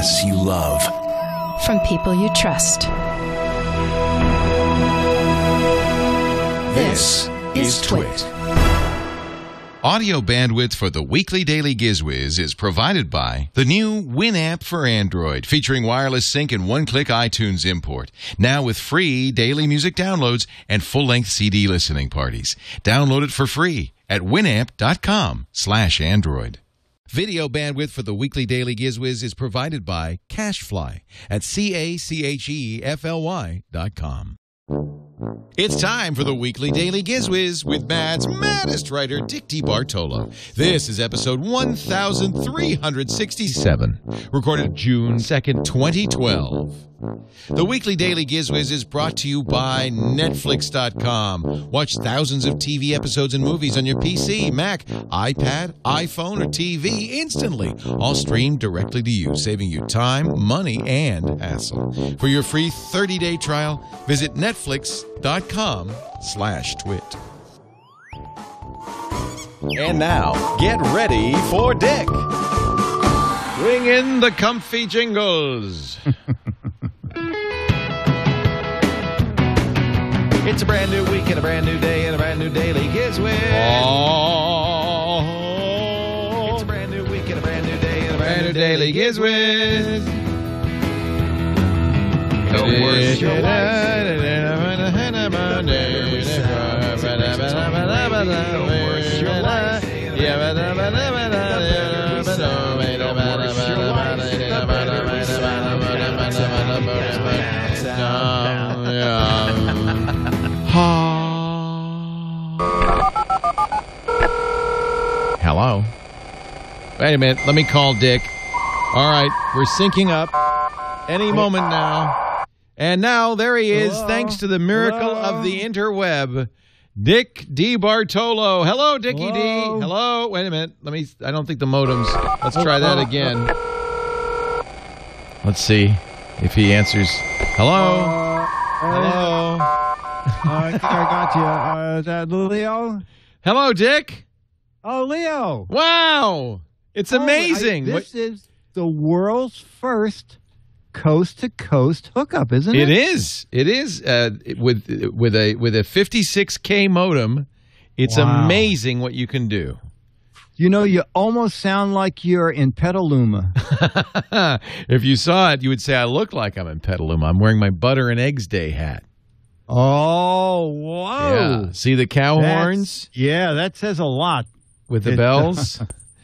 podcasts you love. From people you trust. This is TWiT. Audio bandwidth for the weekly Daily GizWiz is provided by the new Winamp for Android, featuring wireless sync and one-click iTunes import. Now with free daily music downloads and full-length CD listening parties. Download it for free at winamp.com/Android. Video bandwidth for the weekly Daily GizWiz is provided by CacheFly at CacheFly.com. It's time for the weekly Daily GizWiz with Mad's maddest writer, Dick DeBartolo. This is episode 1367, recorded June 2nd, 2012. The weekly Daily GizWiz is brought to you by Netflix.com. Watch thousands of TV episodes and movies on your PC, Mac, iPad, iPhone, or TV instantly. All streamed directly to you, saving you time, money, and hassle. For your free 30-day trial, visit Netflix.com/twit. And now, get ready for Dick. Bring in the comfy jingles. It's a brand new week and a brand new day and a brand new Daily GizWiz. Oh. It's a brand new week and a brand new day and a brand new Daily GizWiz. Don't worry your life. Hello. Wait a minute. Let me call Dick. All right. We're syncing up any moment now. And now there he is, thanks to the miracle of the interweb. Dick DeBartolo. Hello, Dickie D. Hello. Wait a minute. I don't think the modems. Let's try that again. Let's see if he answers. Hello. Hello. I think I got you. Is that Leo? Hello, Dick. Oh, Leo. Wow. It's amazing. This is the world's first coast-to-coast hookup, isn't it? It is. It is. With a 56K modem, it's amazing what you can do. You know, you almost sound like you're in Petaluma. If you saw it, you would say I look like I'm in Petaluma. I'm wearing my butter and eggs day hat. Oh, whoa. Yeah. See the cow horns? Yeah, that says a lot. With the bells?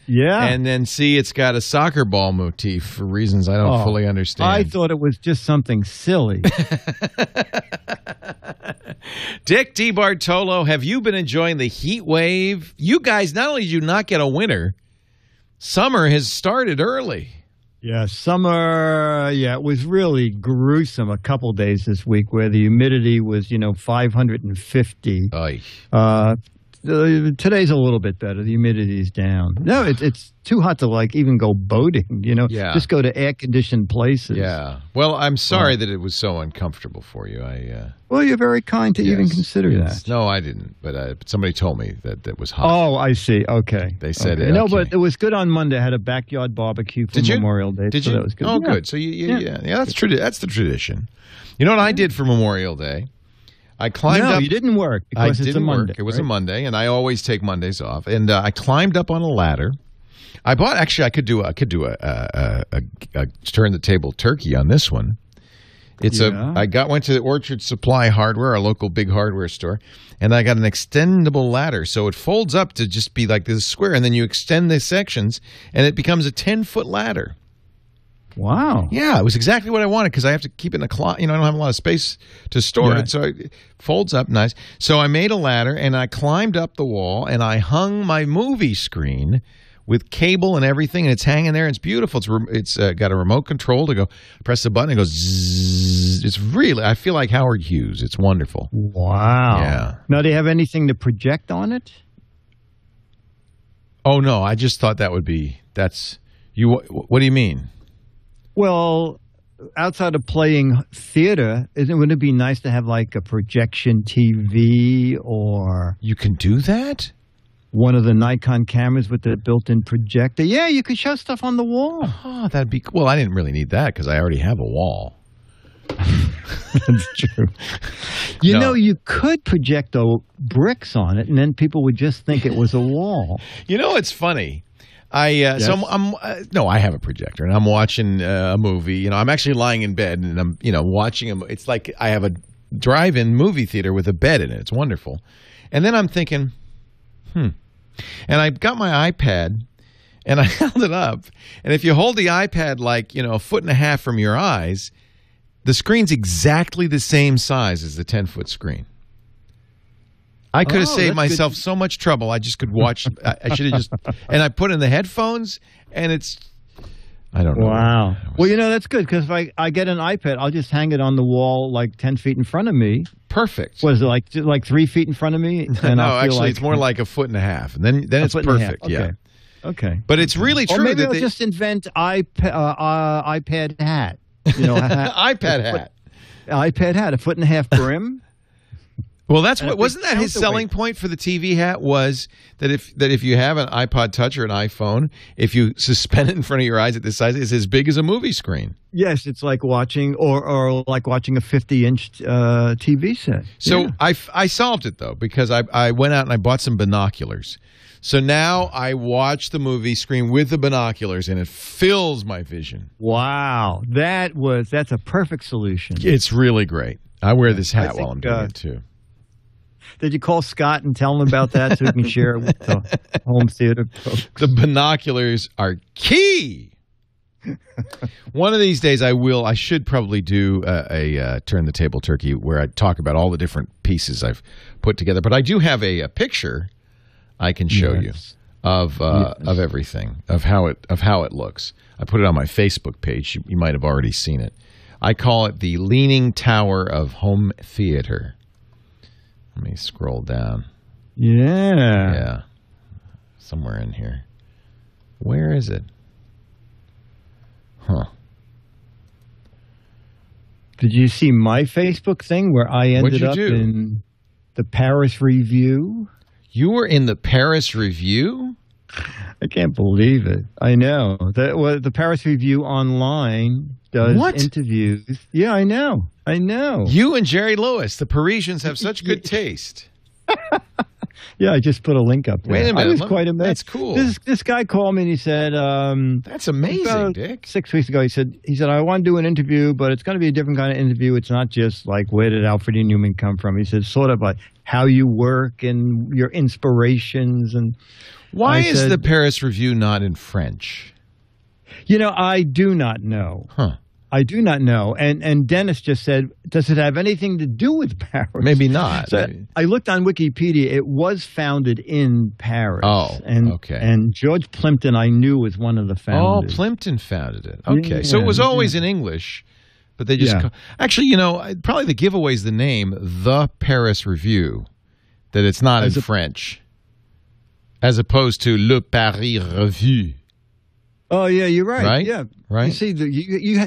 Yeah. And then see, it's got a soccer ball motif for reasons I don't fully understand. I thought it was just something silly. Dick DeBartolo, have you been enjoying the heat wave? You guys, not only did you not get a winter, summer has started early. Yeah, summer, it was really gruesome a couple days this week where the humidity was, 550. Today's a little bit better. The humidity's down. No, it's too hot to even go boating, Yeah. Just go to air-conditioned places. Yeah. Well, I'm sorry that it was so uncomfortable for you. Well, you're very kind to even consider that. No, I didn't. But somebody told me that it was hot. Oh, I see. Okay. They said it. No, but it was good on Monday. I had a backyard barbecue for Memorial Day. Did you? That was good. Oh, good. So, that's the tradition. You know what I did for Memorial Day? I climbed up. No, you didn't work because it's a Monday. It was a Monday, and I always take Mondays off. And I climbed up on a ladder. I could do a turn the table turkey on this one. Went to the Orchard Supply Hardware, our local big hardware store, and I got an extendable ladder, so it folds up to just be like this square, and then you extend the sections, and it becomes a 10-foot ladder. Wow. Yeah, it was exactly what I wanted because I have to keep it in a closet. I don't have a lot of space to store it, so it folds up nice. So I made a ladder, and I climbed up the wall, and I hung my movie screen with cable and everything, and it's hanging there. It's beautiful. It's got a remote control to go press the button. It goes zzz. It's really, I feel like Howard Hughes. It's wonderful. Wow. Yeah. Now, do you have anything to project on it? Oh, no. I just thought that would be, what do you mean? Well, outside of playing theater, wouldn't it be nice to have like a projection TV or... You can do that? one of the Nikon cameras with the built-in projector. Yeah, you could show stuff on the wall. Oh, that'd be cool. Well, I didn't really need that because I already have a wall. That's true. You know, you could project bricks on it, and then people would just think it was a wall. You know, it's funny. I have a projector, and I'm watching a movie. You know, I'm actually lying in bed, and I'm watching a. It's like I have a drive-in movie theater with a bed in it. It's wonderful. And then I'm thinking, and I got my iPad, and I held it up, and if you hold the iPad like a foot and a half from your eyes, the screen's exactly the same size as the 10-foot screen. I could have saved myself so much trouble. I just could watch. I should have just, and I put in the headphones, and it's. I don't know. Wow. Well, that's good because if I get an iPad, I'll just hang it on the wall like 10 feet in front of me. Perfect. Was it like 3 feet in front of me? And no, actually, it's more like a foot and a half, and then it's perfect. Okay. Yeah. Okay. But it's really true. Or maybe I'll just invent iPad hat. iPad hat. iPad hat, a foot and a half brim. Well, that's what wasn't that his selling point for the TV hat was that if you have an iPod Touch or an iPhone, if you suspend it in front of your eyes at this size, it's as big as a movie screen. Yes, it's like watching or like watching a 50-inch TV set. So I solved it though because I went out and I bought some binoculars. So now I watch the movie screen with the binoculars, and it fills my vision. Wow, that's a perfect solution. It's really great. I wear this hat while I'm doing it too. Did you call Scott and tell him about that so we can share it with the home theater folks? The binoculars are key. One of these days I should probably do a Turn the Table Turkey where I talk about all the different pieces I've put together. But I do have a picture I can show you of everything, of how it looks. I put it on my Facebook page. You might have already seen it. I call it the Leaning Tower of Home Theater. Let me scroll down. Yeah. Somewhere in here. Where is it? Huh. Did you see my Facebook thing where I ended up in the Paris Review? You were in the Paris Review? I can't believe it. I know. The Paris Review online does interviews. Yeah, I know. You and Jerry Lewis, the Parisians have such good taste. Yeah, I just put a link up there. Wait a minute. I was quite amazed. That's cool. This guy called me and he said... that's amazing, Dick. 6 weeks ago, he said, I want to do an interview, but it's going to be a different kind of interview. It's not just like, where did Alfred E. Newman come from? He said, sort of like how you work and your inspirations. And why is the Paris Review not in French? I do not know. Huh. I do not know. And Dennis just said, does it have anything to do with Paris? Maybe not. So I looked on Wikipedia. It was founded in Paris. Oh, okay. And George Plimpton, I knew, was one of the founders. Oh, Plimpton founded it. Okay. So it was always in English, but they just... Actually, probably the giveaway is the name, The Paris Review, that it's not in French, as opposed to Le Paris Revue. Oh, yeah, you're right. Right? Yeah. Right. You see,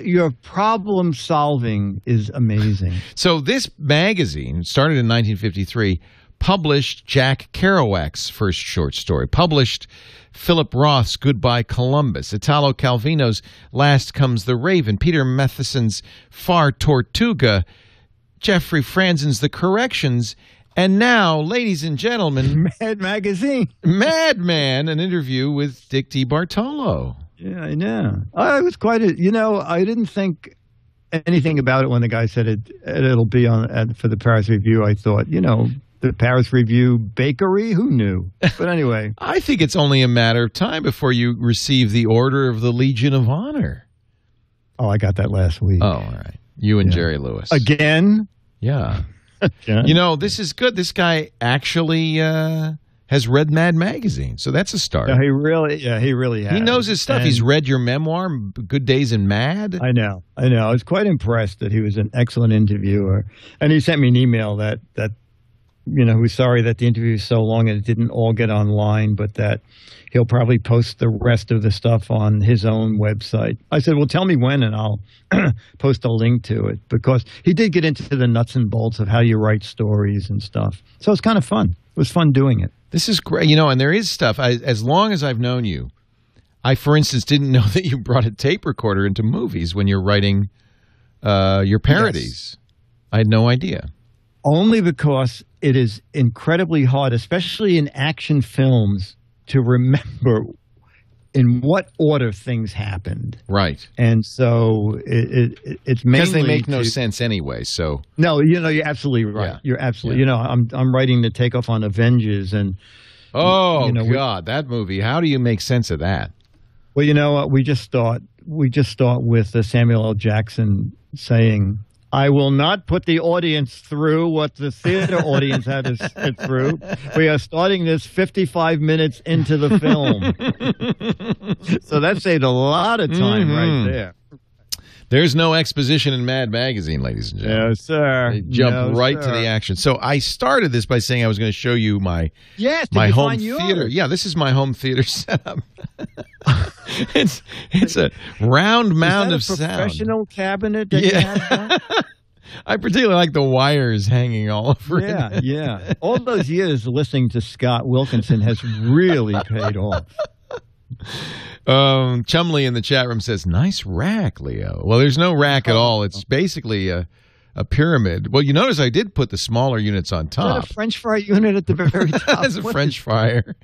your problem solving is amazing. So this magazine, started in 1953, published Jack Kerouac's first short story, published Philip Roth's Goodbye Columbus, Italo Calvino's Last Comes the Raven, Peter Matheson's Far Tortuga, Jeffrey Franzen's The Corrections, and now, ladies and gentlemen... Mad Magazine. Madman, an interview with Dick DeBartolo. Yeah, I know. I was quite I didn't think anything about it when the guy said it'll be on for the Paris Review. I thought, the Paris Review bakery, who knew? But anyway. I think it's only a matter of time before you receive the Order of the Legion of Honor. Oh, I got that last week. Oh, all right. You and Jerry Lewis. Again? Yeah. This is good. This guy actually has read Mad Magazine, so that's a start. No, he really has. He knows his stuff. And he's read your memoir, Good Days in Mad. I know. I was quite impressed that he was an excellent interviewer. And he sent me an email that he was sorry that the interview was so long and it didn't all get online, but that he'll probably post the rest of the stuff on his own website. I said, well, tell me when, and I'll post a link to it, because he did get into the nuts and bolts of how you write stories and stuff. So it's kind of fun. It was fun doing it. This is great. You know, and there is stuff. As long as I've known you, I, for instance, didn't know that you brought a tape recorder into movies when you're writing your parodies. Yes. I had no idea. Only because it is incredibly hard, especially in action films, to remember in what order things happened. Right. And so it's mainly because they make no sense anyway. So no, you know, you're absolutely right. Yeah. You're absolutely. Yeah. You know, I'm writing the takeoff on Avengers, and God, that movie. How do you make sense of that? Well, you know what? We just start with Samuel L. Jackson saying, "I will not put the audience through what the theater audience had to sit through. We are starting this 55 minutes into the film." So that saved a lot of time right there. There's no exposition in Mad Magazine, ladies and gentlemen. No, sir. They jump right to the action. So I started this by saying I was going to show you my home theater. Yeah, this is my home theater setup. It's a round mound of sound. Professional cabinet that you have? I particularly like the wires hanging all over it. Yeah. All those years listening to Scott Wilkinson has really paid off. Chumley in the chat room says, "Nice rack, Leo." Well, there's no rack at all. It's basically a pyramid. Well, you notice I did put the smaller units on top. Is that a French fry unit at the very top? That's a French fryer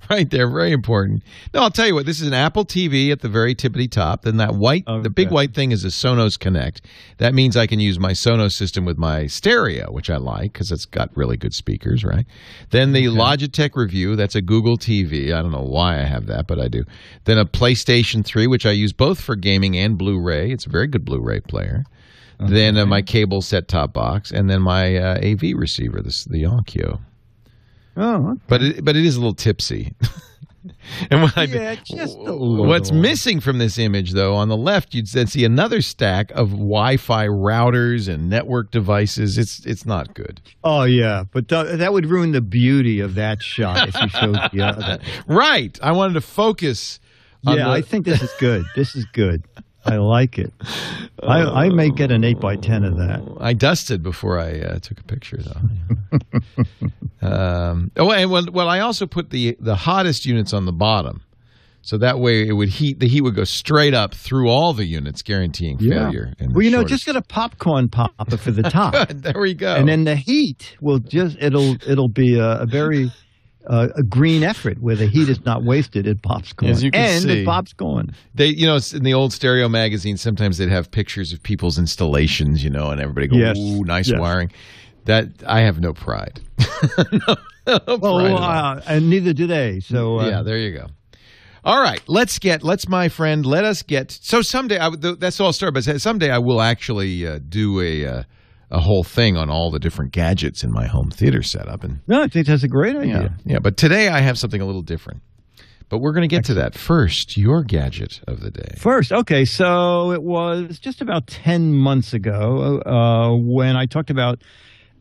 right there. Very important. No, I'll tell you what. This is an Apple TV at the very tippity top. Then that the big white thing is a Sonos Connect. That means I can use my Sonos system with my stereo, which I like because it's got really good speakers, right? Then the Logitech Review. That's a Google TV. I don't know why I have that, but I do. Then a PlayStation 3, which I use both for gaming and Blu-ray. It's a very good Blu-ray player. Then my cable set-top box, and then my AV receiver, the Onkyo. Oh, okay. But it is a little tipsy. And just a little. What's missing from this image, though, on the left, you'd see another stack of Wi-Fi routers and network devices. It's not good. Oh yeah, but that would ruin the beauty of that shot if you showed the other. Right. I wanted to focus. I think this is good. This is good. I like it. I may get an 8x10 of that. I dusted before I took a picture, though. I also put the hottest units on the bottom, so that way it would the heat would go straight up through all the units, guaranteeing failure. Well, just get a popcorn popper for the top. Good, there we go. And then the heat will it'll be a very a green effort where the heat is not wasted. It pops corn. As you can see, it pops corn. They, in the old stereo magazines, sometimes they'd have pictures of people's installations, and everybody go, "Ooh, nice wiring." That I have no pride. no pride and neither do they. So yeah, there you go. All right, let us get. So someday, that's all started. But someday I will actually do a whole thing on all the different gadgets in my home theater setup. No, I think that's a great idea. Yeah, but today I have something a little different. But we're going to get to that. First, your gadget of the day. First, okay, so it was just about 10 months ago when I talked about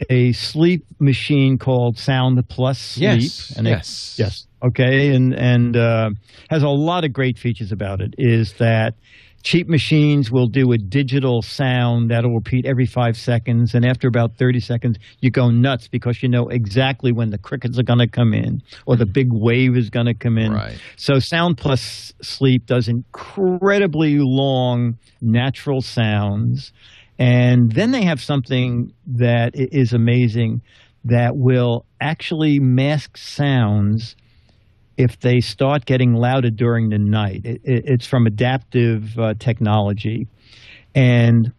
a sleep machine called Sound Plus Sleep. Yes. Okay, and has a lot of great features about it. Is that cheap machines will do a digital sound that'll repeat every 5 seconds, and after about 30 seconds, you go nuts because you know exactly when the crickets are going to come in or the big wave is going to come in. Right. So Sound Plus Sleep does incredibly long, natural sounds. And then they have something that is amazing that will actually mask sounds if they start getting louder during the night. It's from adaptive technology. And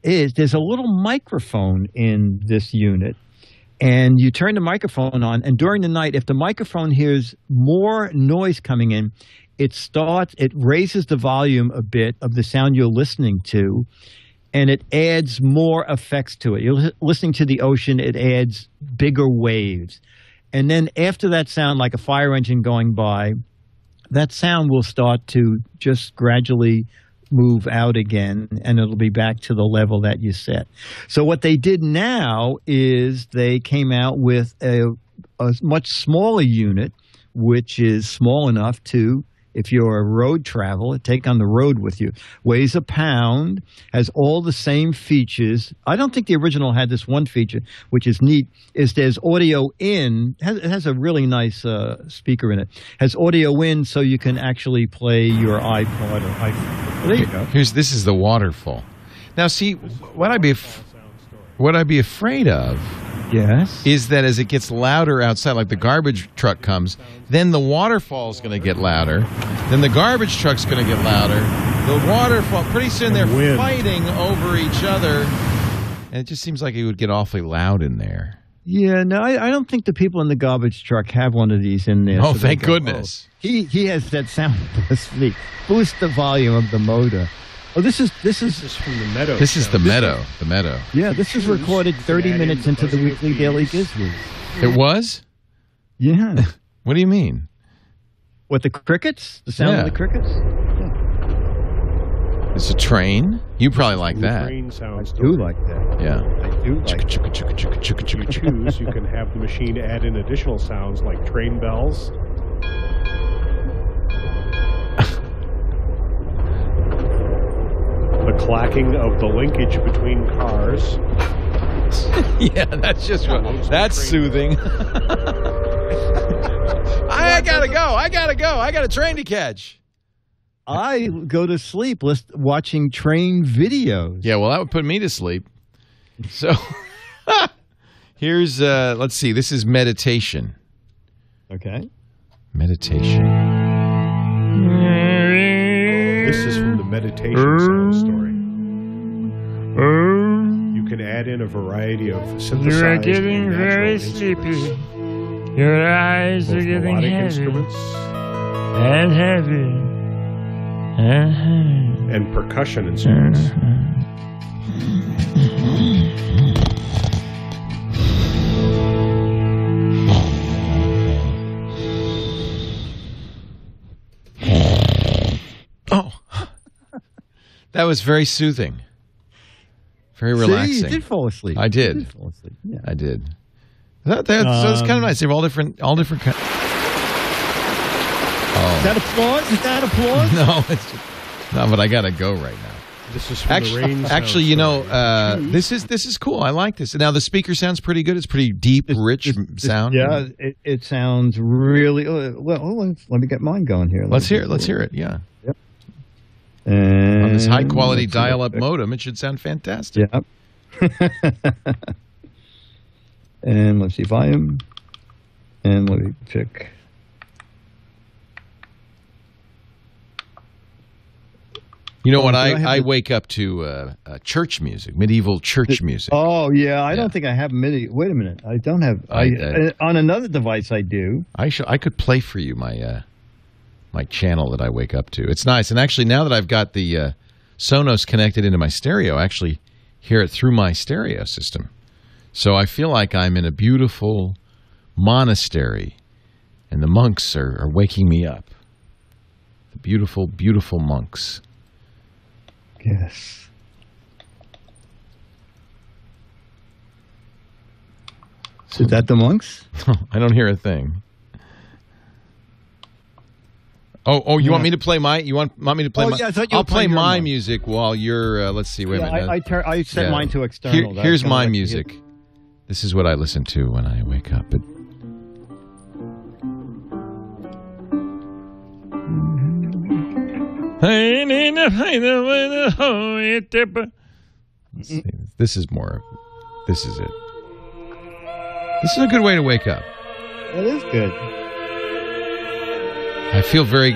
there's a little microphone in this unit. And you turn the microphone on, and during the night, if the microphone hears more noise coming in, it raises the volume a bit of the sound you're listening to, and it adds more effects to it. You're listening to the ocean, it adds bigger waves. And then after that sound, like a fire engine going by, that sound will start to just gradually move out again, and it'll be back to the level that you set. So what they did now is they came out with a much smaller unit, which is small enough to If you're a road traveler, take on the road with you. Weighs a pound, has all the same features. I don't think the original had this one feature, which is neat, is there's audio in. It has a really nice speaker in it. Has audio in so you can actually play your iPod or iPhone. There you go. This is the waterfall. Now, see, what I'd be afraid of is that as it gets louder outside, like the garbage truck comes, then the waterfall is going to get louder. Then the garbage truck's going to get louder. The waterfall, pretty soon they're fighting over each other. And it just seems like it would get awfully loud in there. Yeah, no, I don't think the people in the garbage truck have one of these in there. Oh, so thank goodness. Oh, he has that sound boost the volume of the motor. Oh, this is from the Meadow. This is the Meadow. The Meadow. Yeah, this is recorded 30 minutes into the weekly Daily GizWiz. It was? Yeah. What do you mean? What, the crickets? The sound of the crickets? Yeah. It's a train. You probably like that. Train sound I do like that. Yeah. I do like that. If you choose, you can have the machine add in additional sounds like train bells. The clacking of the linkage between cars. Yeah, that's just that's soothing. I gotta go. I got a train to catch. I go to sleep watching train videos. Yeah, well, that would put me to sleep. So here's let's see. This is meditation. Okay. Meditation. This is from the meditation sound story. You can add in a variety of synthesized. You are getting very sleepy. Your eyes are getting heavy instruments and heavy and heavy. And percussion instruments. Oh, that was very soothing, very relaxing. See, you did fall asleep. I did. You did fall asleep. Yeah. I did. So it's kind of nice. They're all different kinds. Is that applause? Is that applause? No, it's just, no. But I gotta go right now. This is from the rain sound actually, you know, this is cool. I like this. Now the speaker sounds pretty good. It's pretty deep, rich sound. Yeah, it sounds really well. Let me get mine going here. Let's hear it. Yeah. Yep. And on this high quality dial-up modem, it should sound fantastic. Yep. And let's see volume. And let me pick. You know what? I wake up to church music, medieval church music. Oh yeah, I don't think I have MIDI. Wait a minute, I don't have. On another device, I do. I could play for you my my channel that I wake up to. It's nice, and actually now that I've got the Sonos connected into my stereo, I actually hear it through my stereo system. So I feel like I'm in a beautiful monastery, and the monks are waking me up. The beautiful, beautiful monks. Yes. Is that the monks? I don't hear a thing. Oh, you want me to play my? You want me to play my? Yeah, I thought you I'll play my one. music while you're. Let's see. Wait a minute. I set mine to external. Here's my music. This is what I listen to when I wake up. Let's see. This is more. This is it. This is a good way to wake up. It is good. I feel very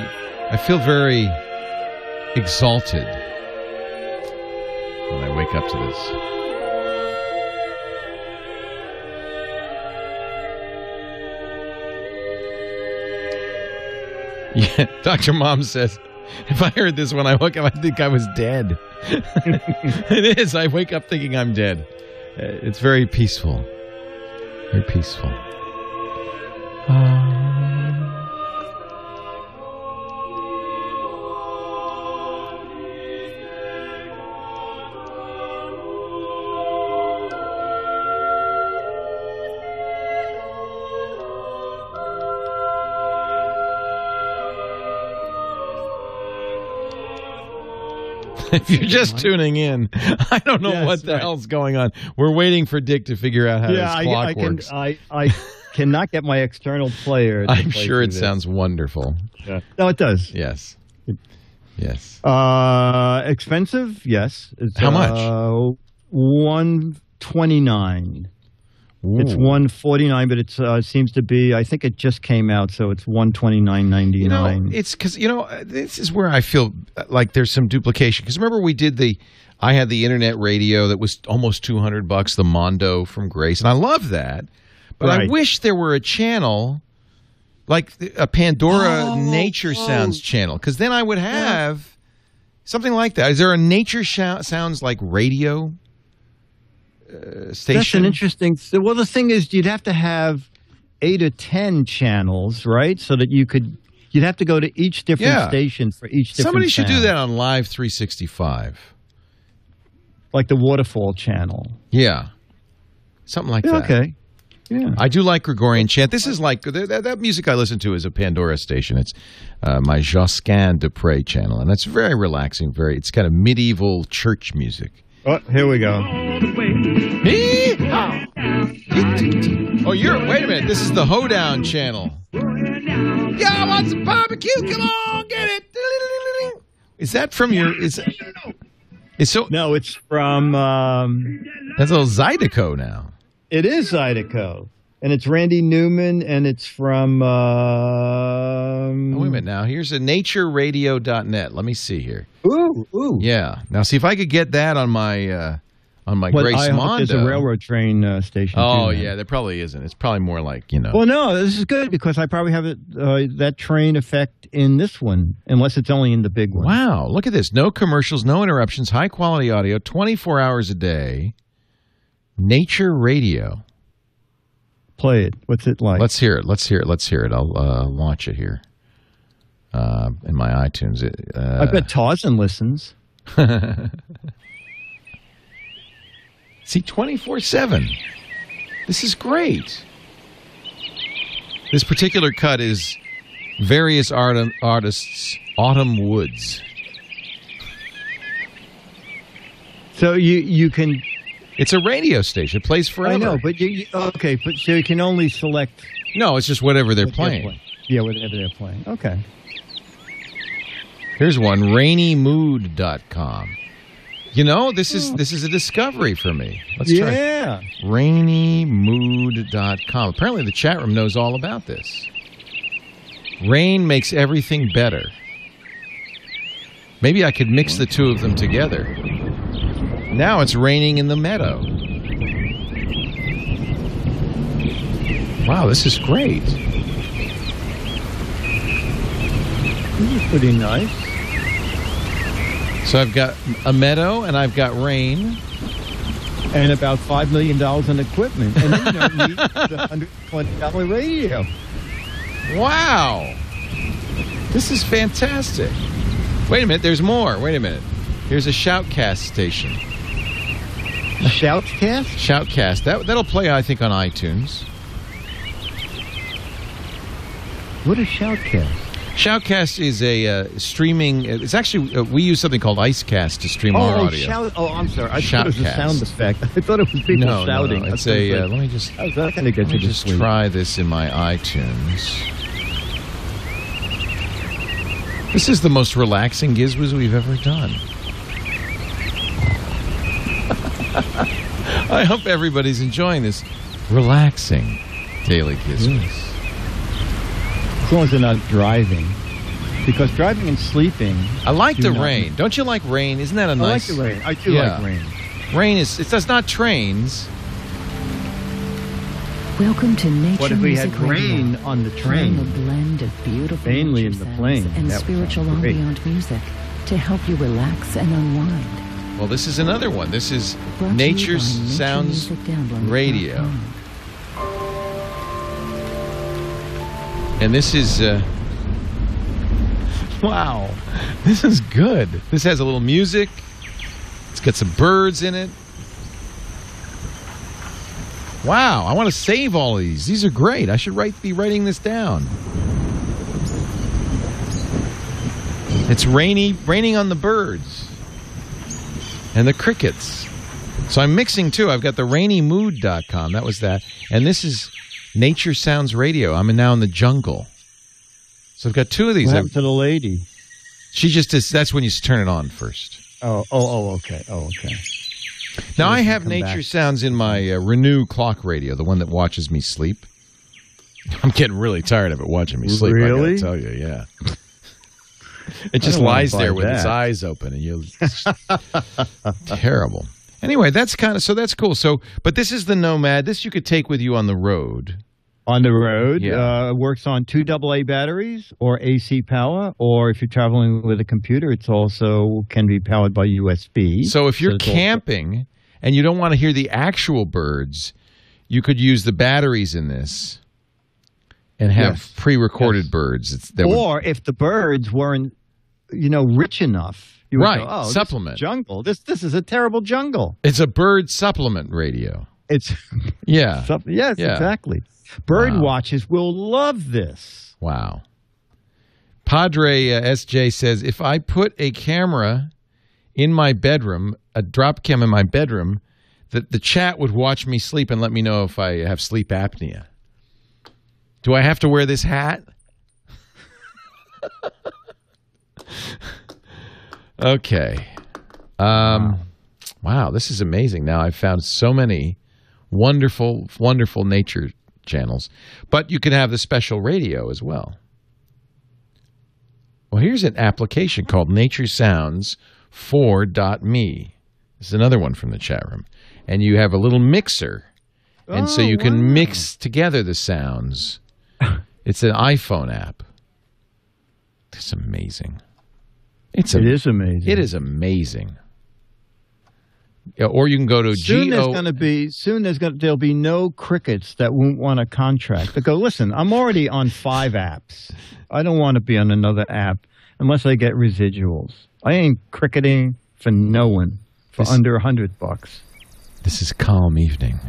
exalted when I wake up to this. Yeah, Dr. Mom says, if I heard this when I woke up, I think I was dead. It is. I wake up thinking I'm dead. It's very peaceful. Very peaceful. If you're just tuning in, I don't know what the hell's going on. We're waiting for Dick to figure out how his clock works. I cannot get my external player. I'm sure it sounds wonderful. Yeah. No, it does. Yes. Yes. Expensive? Yes. It's, how much? $129. It's $149, but it seems to be. I think it just came out, so it's $129.99. You know, it's because this is where I feel like there's some duplication. Because remember, I had the internet radio that was almost $200, the Mondo from Grace, and I love that. But I wish there were a channel like a Pandora Nature Sounds channel, because then I would have something like that. Is there a Nature Sounds like radio station? That's an interesting. Well, the thing is, you'd have to have 8 or 10 channels, right? So that you'd have to go to each different station for each different. Somebody should do that on Live 365, like the Waterfall channel. Yeah, something like that. Okay. Yeah. I do like Gregorian chant. This is like that music I listen to is a Pandora station. It's my Josquin Dupre channel, and it's very relaxing. It's kind of medieval church music. Oh, here we go. Oh, wait a minute. This is the Hoedown channel. Y'all want some barbecue? Come on, get it. Is that from your? No, it's from. That's a little Zydeco now. It is Zydeco, and it's Randy Newman, and it's from... wait a minute now. Here's a natureradio.net. Let me see here. Ooh. Yeah. Now, see if I could get that on my Grace Mondo. There's a railroad train station. Oh, yeah. There probably isn't. It's probably more like, Well, no, this is good, because I probably have that train effect in this one, unless it's only in the big one. Wow. Look at this. No commercials, no interruptions, high-quality audio, 24 hours a day. Nature Radio. Play it. What's it like? Let's hear it. I'll launch it here in my iTunes. I bet Tarzan listens. See, 24/7. This is great. This particular cut is various artists' Autumn Woods. So you can... It's a radio station. It plays forever. I know, but so you can only select... No, it's just whatever they're playing. Yeah, whatever they're playing. Okay. Here's one, rainymood.com. This is a discovery for me. Let's try. Yeah. Rainymood.com. Apparently the chat room knows all about this. Rain makes everything better. Maybe I could mix the two of them together. Now it's raining in the meadow. Wow, this is great. This is pretty nice. So I've got a meadow and I've got rain. And about $5 million in equipment. And then you don't need the $120 radio. Wow. This is fantastic. Wait a minute, there's more. Wait a minute. Here's a Shoutcast station. A Shoutcast? Shoutcast. That'll play, I think, on iTunes. What is Shoutcast? Shoutcast is a streaming... It's actually... we use something called Icecast to stream our audio. I'm sorry. I thought it was a sound effect. I thought it was people shouting. No. It's let me just... How's that going to get you to sleep? Try this in my iTunes. This is the most relaxing GizWiz we've ever done. I hope everybody's enjoying this relaxing daily GizWiz. As long as they're not driving. Because driving and sleeping... I like the rain. Don't you like rain? Isn't that a nice... I like the rain. I do like rain. Rain is... It does not trains. Welcome to Nature What if we had Music Radio, rain on the train? A blend of beautiful Mainly nature in the sounds plane. and That spiritual sounds great. ambient music to help you relax and unwind. Well, this is another one. This is Brought to Nature you by Sounds NatureMusicDownload.com. Radio. And this is... wow. This is good. This has a little music. It's got some birds in it. Wow. I want to save all of these. These are great. I should be writing this down. It's raining on the birds. and the crickets. So I'm mixing too. I've got the rainymood.com. That was that. And this is Nature Sounds Radio. I'm now in the jungle. So I've got two of these. What happened to the lady? She just is. That's when you turn it on first. Okay. Now I have Nature Sounds in my Renew clock radio, the one that watches me sleep. I'm getting really tired of it watching me sleep. Really? I gotta tell you, yeah. It just lies there with its eyes open, and you terrible. Anyway, that's cool. So, but this is the Nomad. This you could take with you on the road. On the road, Yeah. works on 2 AA batteries or AC power, or if you're traveling with a computer, it's also can be powered by USB. So if you're camping and you don't want to hear the actual birds, you could use the batteries in this and have pre-recorded birds. If the birds weren't, rich enough, you would right, go, supplement. This is jungle. This is a terrible jungle. It's a bird supplement radio. It's Yeah. Yes, Yeah. exactly. Bird Wow. watchers will love this. Wow. Padre SJ says, if I put a camera in my bedroom, a drop cam in my bedroom, the chat would watch me sleep and let me know if I have sleep apnea. Do I have to wear this hat? Okay. Wow, this is amazing. Now I've found so many wonderful, wonderful nature channels, but you can have the special radio as well. Well, here's an application called Nature Sounds 4.me. This is another one from the chat room. And you have a little mixer. And so you can mix together the sounds. It's an iPhone app. It's amazing. It is amazing. It is amazing. Yeah, or you can go to there'll be no crickets that won't want a contract. They go, listen, I'm already on 5 apps. I don't want to be on another app unless I get residuals. I ain't cricketing for no one for under $100. This is Calm Evening.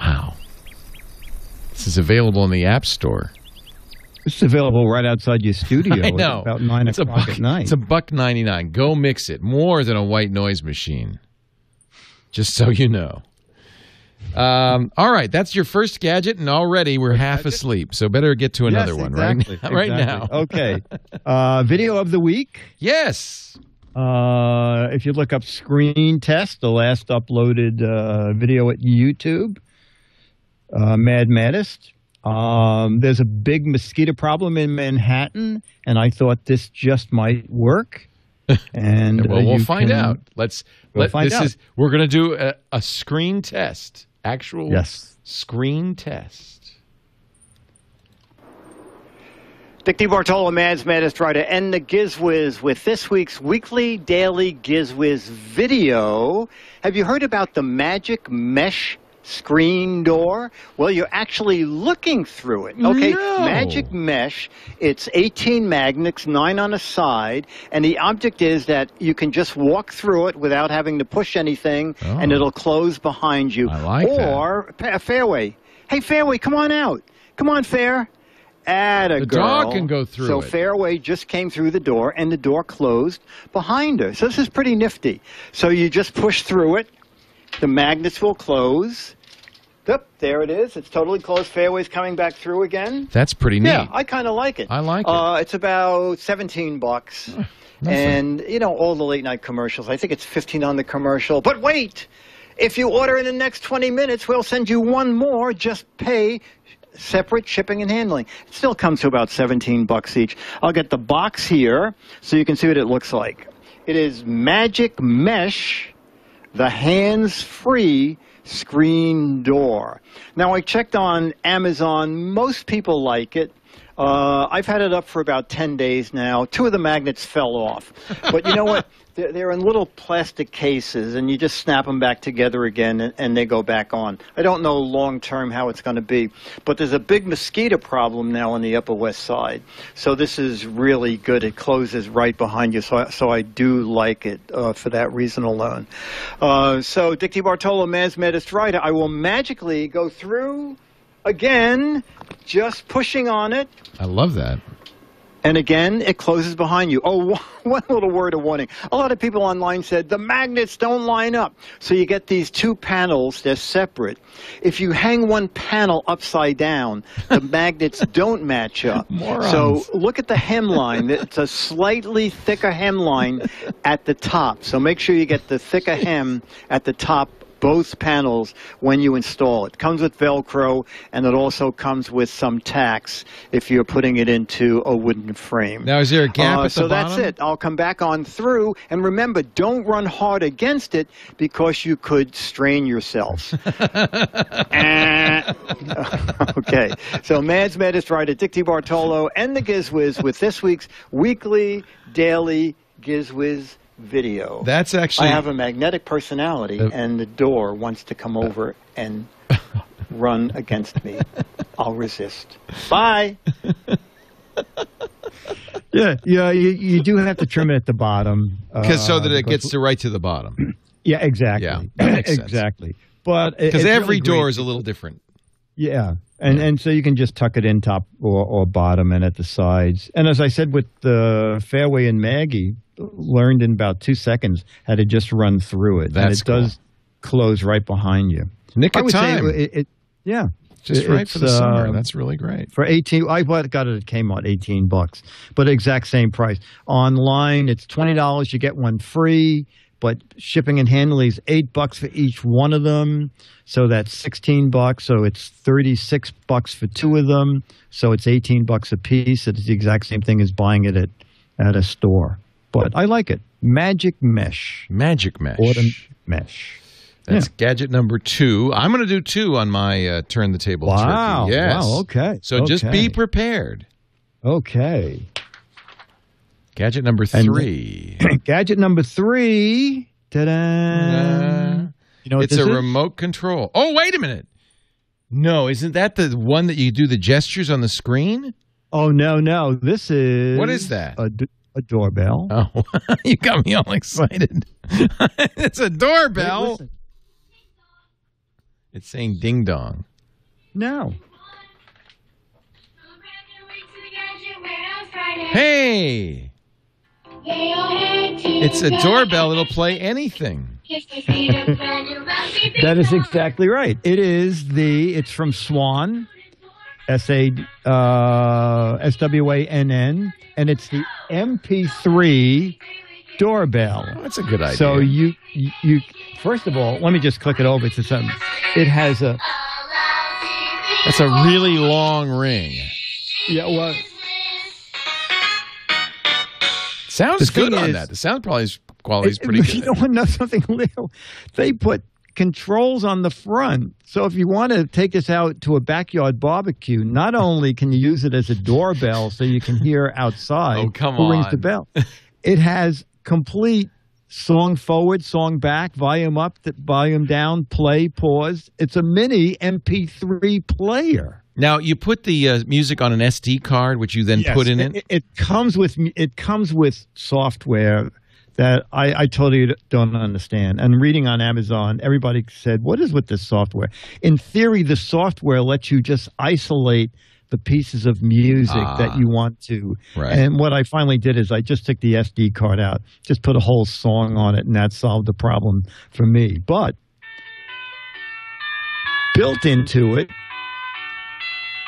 Wow. This is available in the App Store. It's available right outside your studio. I know. At about 9 o'clock at night. It's $1.99. Go mix it. More than a white noise machine. Just so you know. All right. That's your first gadget, and already we're half asleep. So better get to another one right now. Okay. Video of the week. Yes. If you look up Screen Test, the last uploaded video at YouTube, Maddest. There's a big mosquito problem in Manhattan, and I thought this just might work. And well, we'll find out. We're going to do a screen test. Screen test. Dick DeBartolo, Maddest, try to end the GizWiz with this week's weekly daily GizWiz video. Have you heard about the magic mesh screen door? Well, you're actually looking through it. Okay, No. Magic mesh, it's 18 magnets, 9 on a side, and the object is that you can just walk through it without having to push anything, and it'll close behind you. I like that. Or Fairway. Hey, Fairway, come on out. Come on, Fair. The dog can go through So it. Fairway just came through the door, and the door closed behind her. So this is pretty nifty. So you just push through it. The magnets will close. Yep, there it is. It's totally closed. Fairway's coming back through again. That's pretty neat. Yeah, I kind of like it. I like it. It's about $17. And, all the late night commercials. I think it's $15 on the commercial. But wait! If you order in the next 20 minutes, we'll send you one more. Just pay separate shipping and handling. It still comes to about $17 each. I'll get the box here so you can see what it looks like. It is Magic Mesh, the hands-free screen door. Now, I checked on Amazon. Most people like it. I've had it up for about 10 days now. 2 of the magnets fell off. But you know what? They're in little plastic cases, and you just snap them back together again, and they go back on. I don't know long-term how it's going to be. But there's a big mosquito problem now on the Upper West Side. So this is really good. It closes right behind you, so I do like it for that reason alone. So Dick DeBartolo, Maddest Writer, I will magically go through again, just pushing on it. I love that. And again, it closes behind you. Oh, one little word of warning. A lot of people online said the magnets don't line up. So you get these two panels, they're separate. If you hang one panel upside down, the magnets don't match up. Morons. So look at the hemline. It's a slightly thicker hemline at the top. So make sure you get the thicker hem at the top, both panels, when you install it. It comes with Velcro, and it also comes with some tacks if you're putting it into a wooden frame. Now, is there a gap at the so bottom? that's it. I'll come back on through, and remember, don't run hard against it because you could strain yourselves. Okay, so Man's Maddest Writer, Dick DeBartolo, and the GizWiz with this week's weekly, daily GizWiz video. That's actually... I have a magnetic personality, and the door wants to come over and run against me. I'll resist. Bye. Yeah, you do have to trim it at the bottom. So that it gets right to the bottom. Yeah, exactly. Yeah, that makes sense. Exactly. But because every really door great. is a little different. Yeah. And so you can just tuck it in top or bottom and at the sides. And as I said with the Fairway and Maggie, learned in about 2 seconds how to just run through it. That's and it does close right behind you. Nick of time. Yeah. Just right for the summer. That's really great. For 18, I got it at Kmart, $18, but exact same price. Online, it's $20. You get one free, but shipping and handling is $8 for each one of them. So that's $16. So it's $36 for two of them. So it's $18 a piece. It's the exact same thing as buying it at a store. But I like it. Magic Mesh. Magic Mesh. Autumn Mesh. That's gadget number 2. I'm going to do 2 on my Turn the Table Turkey. Yes. Wow, okay. So just be prepared. Okay. Gadget number 3. Gadget number 3. Ta-da. You know what it's a remote control. Oh, wait a minute. No, isn't that the one that you do the gestures on the screen? Oh, no. This is... What is that? A doorbell. Oh, you got me all excited. It's a doorbell. Wait, it's saying ding dong. No. Hey. It's a doorbell. It'll play anything. That is exactly right. It's from Swann, SWANN, and it's the MP3 doorbell. Oh, that's a good idea. So you first of all, let me just click it over to something. It has a... That's a really long ring. Yeah, well... Sounds good on that. The sound quality is pretty good. You don't know something little. They put controls on the front. So if you want to take this out to a backyard barbecue, not only can you use it as a doorbell so you can hear outside who rings the bell, it has complete song forward, song back, volume up, volume down, play, pause. It's a mini MP3 player. Now, you put the music on an SD card, which you then put in it? It comes with software that I totally don't understand. And reading on Amazon, everybody said, what is with this software? In theory, the software lets you just isolate the pieces of music that you want to. Right. And what I finally did is I just took the SD card out, just put a whole song on it, and that solved the problem for me. But built into it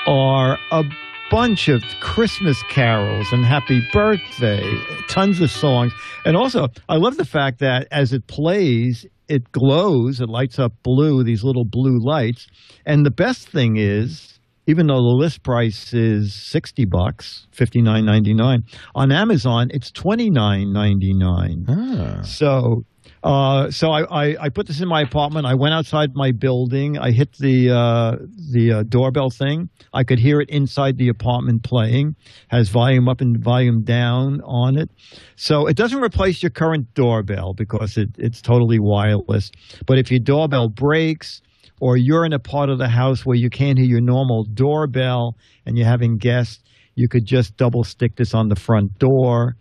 are a bunch of Christmas carols and happy birthday, tons of songs. And also, I love the fact that as it plays, it glows, it lights up blue, these little blue lights. And the best thing is, even though the list price is $60, $59.99, on Amazon, it's $29.99. So I put this in my apartment. I went outside my building. I hit the doorbell thing. I could hear it inside the apartment playing. Has volume up and volume down on it. So it doesn't replace your current doorbell because it's totally wireless. But if your doorbell breaks or you're in a part of the house where you can't hear your normal doorbell and you're having guests, you could just double stick this on the front door.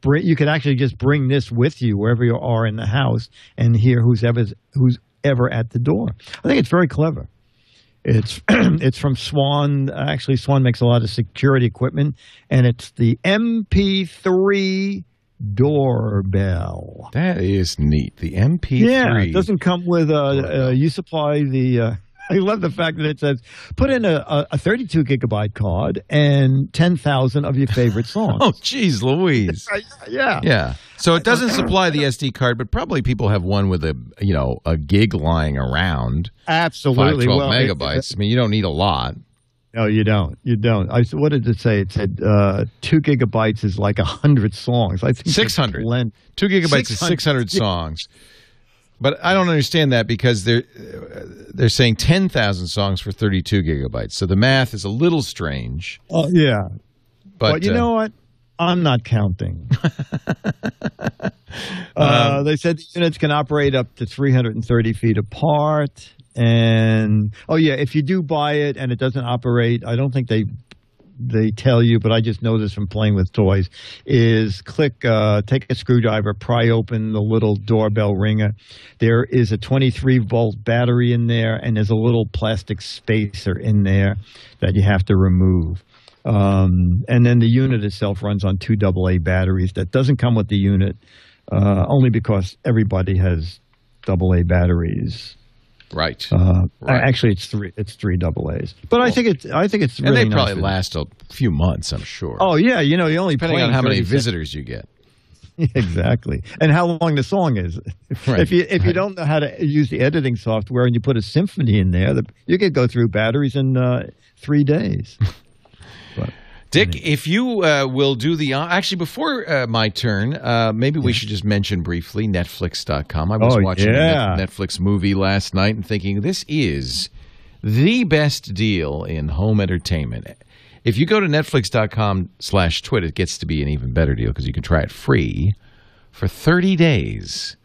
You could actually just bring this with you wherever you are in the house and hear who's ever at the door. I think it's very clever. It's it's from Swan. Actually, Swan makes a lot of security equipment, and it's the MP3 doorbell. That is neat. The MP3. Yeah, it doesn't come with you supply the. I love the fact that it says put in a 32 gigabyte card and 10,000 of your favorite songs. Oh, geez, Louise. Yeah. Yeah. So it doesn't supply the SD card, but probably people have one with a gig lying around. Absolutely. 12 megabytes. I mean, you don't need a lot. No, you don't. You don't. What did it say? It said 2 gigabytes is like 100 songs. I think 600. 2 gigabytes is 600 songs. But I don't understand that because they're saying 10,000 songs for 32 gigabytes. So the math is a little strange. Oh, yeah. But you know what? I'm not counting. They said the units can operate up to 330 feet apart. And, if you do buy it and it doesn't operate, I don't think they tell you, but I just know this from playing with toys, is take a screwdriver, pry open the little doorbell ringer. There is a 23-volt battery in there, and there's a little plastic spacer in there that you have to remove. And then the unit itself runs on 2 AA batteries. That doesn't come with the unit, only because everybody has AA batteries. Right. Right. Actually, it's three AA's. But I think it's and really they probably nice. last a few months, I'm sure. Oh yeah, you only depending on how many visitors you get. Exactly, and how long the song is. Right. If you don't know how to use the editing software and you put a symphony in there, you could go through batteries in 3 days. But, Dick, if you will do the actually before my turn, maybe we should just mention briefly Netflix.com. I was watching a Netflix movie last night and thinking this is the best deal in home entertainment. If you go to Netflix.com/twit, it gets to be an even better deal because you can try it free for 30 days.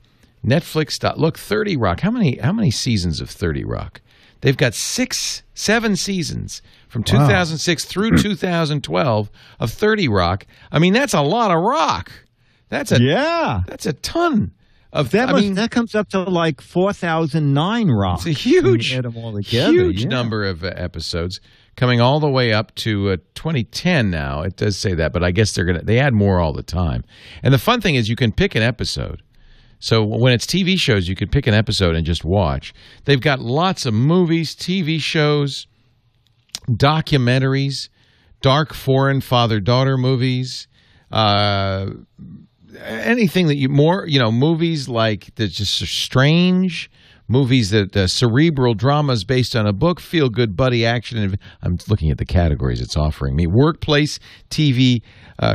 Look, 30 Rock. How many seasons of 30 Rock? They've got 7 seasons from 2006 through 2012 of 30 Rock. I mean, that's a lot of rock. That's a ton of that. That comes up to like 4,009 rock. It's a huge, add them all together. huge number of episodes coming all the way up to 2010 now. It does say that, but I guess they add more all the time. And the fun thing is you can pick an episode. So when it's TV shows, you could pick an episode and just watch. They've got lots of movies, TV shows, documentaries, dark foreign father-daughter movies, anything that movies like that's just strange, movies that cerebral dramas based on a book, feel-good buddy action. I'm looking at the categories it's offering me. Workplace, TV,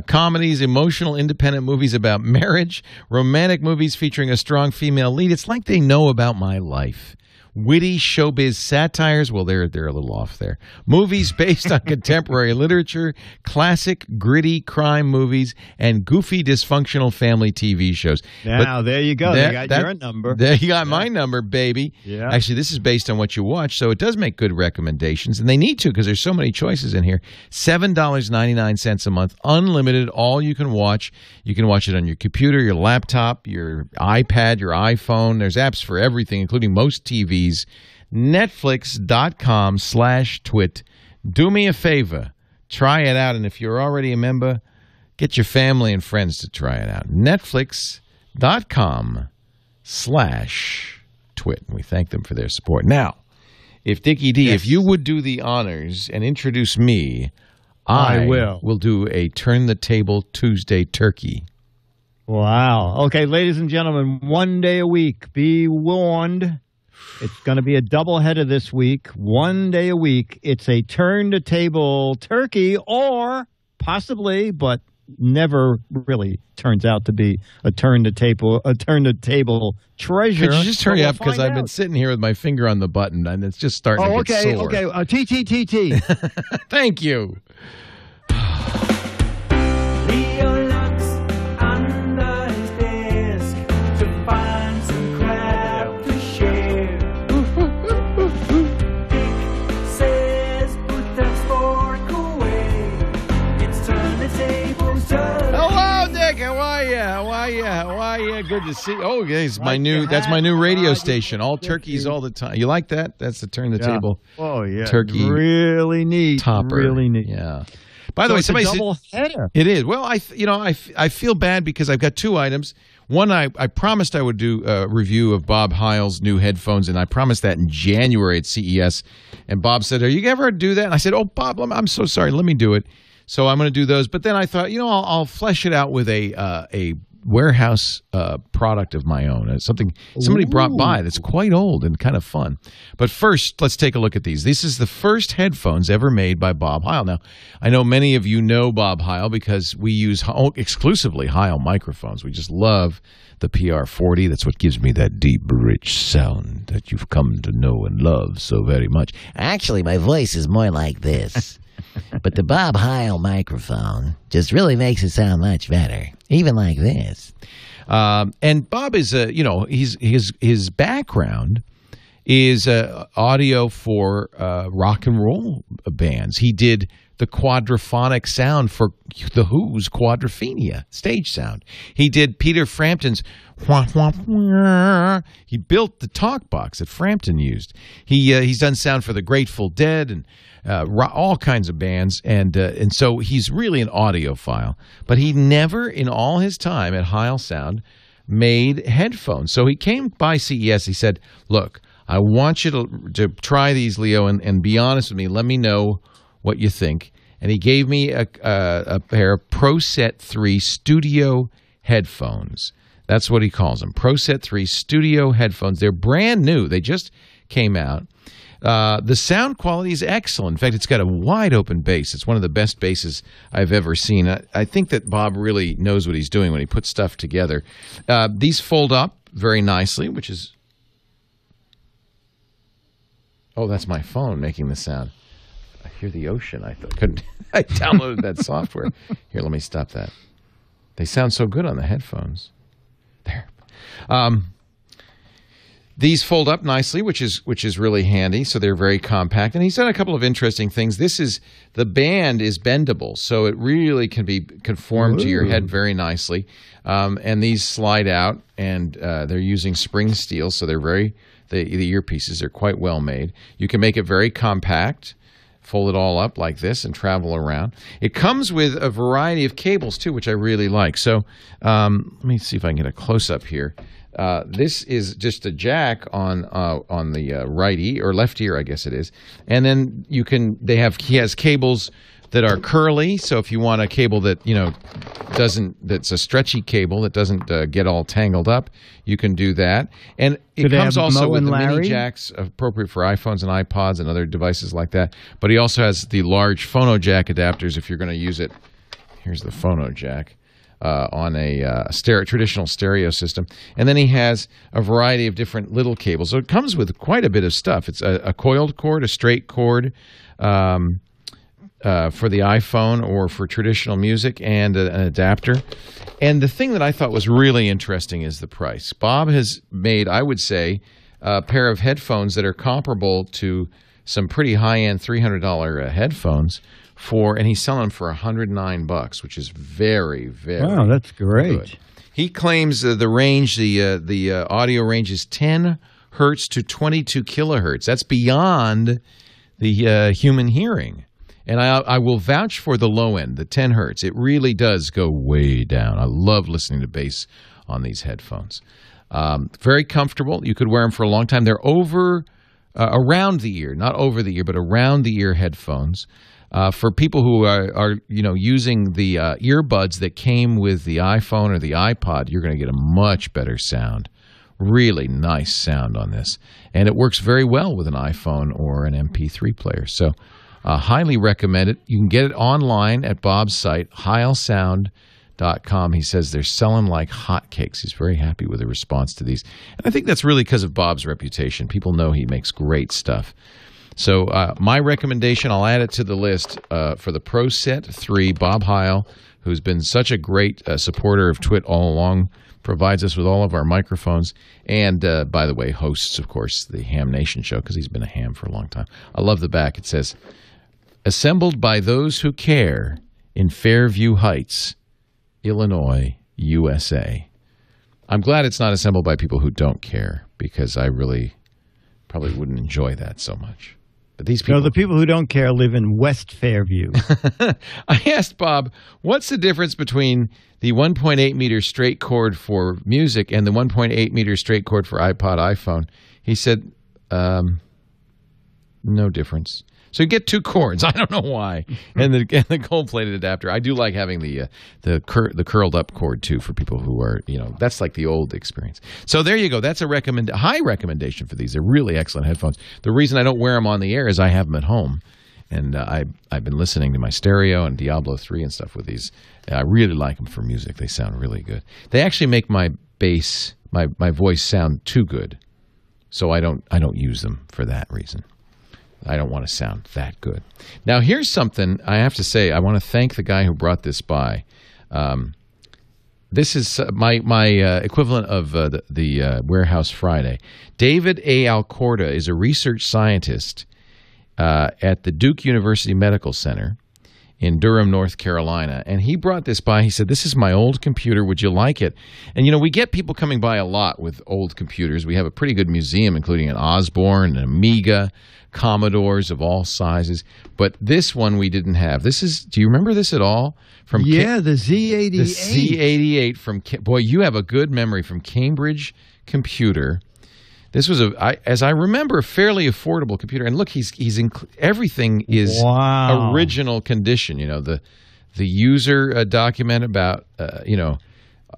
comedies, emotional, independent movies about marriage, romantic movies featuring a strong female lead. It's like they know about my life. Witty showbiz satires, well, they're a little off there. Movies based on contemporary literature, classic gritty crime movies, and goofy dysfunctional family TV shows. Now, there you go. They got your number. There you got my number, baby. Yeah. Actually, this is based on what you watch, so it does make good recommendations, and they need to because there's so many choices in here. $7.99 a month, unlimited, all you can watch. You can watch it on your computer, your laptop, your iPad, your iPhone. There's apps for everything, including most TVs. Netflix.com/twit. Do me a favor. Try it out. And if you're already a member, get your family and friends to try it out. Netflix.com/twit. And we thank them for their support. Now, if Dickie D, if you would do the honors and introduce me, I will do a Turn the Table Tuesday turkey. Wow. Okay, ladies and gentlemen, 1 day a week. Be warned. It's going to be a doubleheader this week. 1 day a week. It's a turn the table turkey, or possibly, but never really turns out to be a turn the table treasure. Could you just hurry up because I've been sitting here with my finger on the button and it's just starting to get sore. Okay. T. Thank you. How are How are you? Good to see you. Oh, it's my that's my new radio station. All turkeys all the time. You like that? That's the turn the table. Oh, yeah. Turkey. Really neat. Topper. Really neat. Yeah. By the way, somebody said header. it is. Well, I feel bad because I've got two items. One, I promised I would do a review of Bob Heil's new headphones, and I promised that in January at CES. And Bob said, "Are you ever do that?" And I said, "Oh, Bob, I'm so sorry. Let me do it." So I'm going to do those. But then I thought, I'll flesh it out with a warehouse product of my own. It's something somebody brought by that's quite old and kind of fun. But first, let's take a look at these. This is the first headphones ever made by Bob Heil. Now, I know many of you know Bob Heil because we use exclusively Heil microphones. We just love the PR40. That's what gives me that deep, rich sound that you've come to know and love so very much. Actually, my voice is more like this. But the Bob Heil microphone just really makes it sound much better, even like this. And Bob is, his background is audio for rock and roll bands. He did the quadraphonic sound for The Who's Quadrophenia stage sound. He did Peter Frampton's wah, wah, wah. He built the talk box that Frampton used. He's done sound for the Grateful Dead and all kinds of bands, and so he's really an audiophile. But he never, in all his time at Heil Sound, made headphones. So he came by CES. He said, "Look, I want you to try these, Leo, and be honest with me. Let me know what you think." And he gave me a pair of ProSet 3 Studio headphones. That's what he calls them, ProSet 3 Studio headphones. They're brand new. They just came out. The sound quality is excellent. In fact, it's got a wide open bass. It's one of the best basses I've ever seen. I think that Bob really knows what he's doing when he puts stuff together. These fold up very nicely, which is... Oh, that's my phone making the sound. I hear the ocean. I downloaded that software. Here, let me stop that. They sound so good on the headphones. There. These fold up nicely, which is really handy. So they're very compact. And he's done a couple of interesting things. The band is bendable, so it really can be conformed to your head very nicely. And these slide out, and they're using spring steel, so they're the earpieces are quite well made. You can make it very compact, fold it all up like this, and travel around. It comes with a variety of cables too, which I really like. So let me see if I can get a close up here. This is just a jack on the right ear or left ear, I guess it is, and then he has cables that are curly. So if you want a cable that that's a stretchy cable that doesn't get all tangled up, you can do that. And it comes also with the mini jacks appropriate for iPhones and iPods and other devices like that. But he also has the large phono jack adapters if you're going to use it. Here's the phono jack. On a traditional stereo system. And then he has a variety of different little cables. So it comes with quite a bit of stuff. It's a coiled cord, a straight cord for the iPhone or for traditional music, and an adapter. And the thing that I thought was really interesting is the price. Bob has made, I would say, a pair of headphones that are comparable to some pretty high-end $300 headphones and he's selling them for $109, which is very, very wow, that's great. Good. He claims the range, the audio range is 10 hertz to 22 kilohertz. That's beyond the human hearing. And I will vouch for the low end, the 10 hertz. It really does go way down. I love listening to bass on these headphones. Very comfortable. You could wear them for a long time. They're around the ear, not over the ear, but around the ear headphones. For people who are using the earbuds that came with the iPhone or the iPod, you're going to get a much better sound. Really nice sound on this. And it works very well with an iPhone or an MP3 player. So highly recommend it. You can get it online at Bob's site, heilsound.com. He says they're selling like hotcakes. He's very happy with the response to these. And I think that's really because of Bob's reputation. People know he makes great stuff. So my recommendation, I'll add it to the list for the ProSet 3, Bob Heil, who's been such a great supporter of TWiT all along, provides us with all of our microphones, and, by the way, hosts, of course, the Ham Nation show, because he's been a ham for a long time. I love the back. It says, assembled by those who care in Fairview Heights, Illinois, USA. I'm glad it's not assembled by people who don't care, because I really probably wouldn't enjoy that so much. But these people... No, the people who don't care live in West Fairview. I asked Bob, what's the difference between the 1.8 meter straight cord for music and the 1.8 meter straight cord for iPod, iPhone? He said, no difference. So you get two cords. I don't know why. And the gold-plated adapter. I do like having the curled-up cord, too, for people who are, that's like the old experience. So there you go. That's a high recommendation for these. They're really excellent headphones. The reason I don't wear them on the air is I have them at home. And I've been listening to my stereo and Diablo 3 and stuff with these. I really like them for music. They sound really good. They actually make my bass, my voice sound too good. So I don't use them for that reason. I don't want to sound that good. Now, here's something I have to say. I want to thank the guy who brought this by. This is my equivalent of the Warehouse Friday. David A. Alcorta is a research scientist at the Duke University Medical Center in Durham, North Carolina. And he brought this by. He said, this is my old computer. Would you like it? And, we get people coming by a lot with old computers. We have a pretty good museum, including an Osborne, an Amiga, Commodores of all sizes. But this one we didn't have. Do you remember this at all? The Z88. The Z88 from, boy, you have a good memory, from Cambridge Computer. This was as I remember, a fairly affordable computer. And look, everything is original condition. The user document about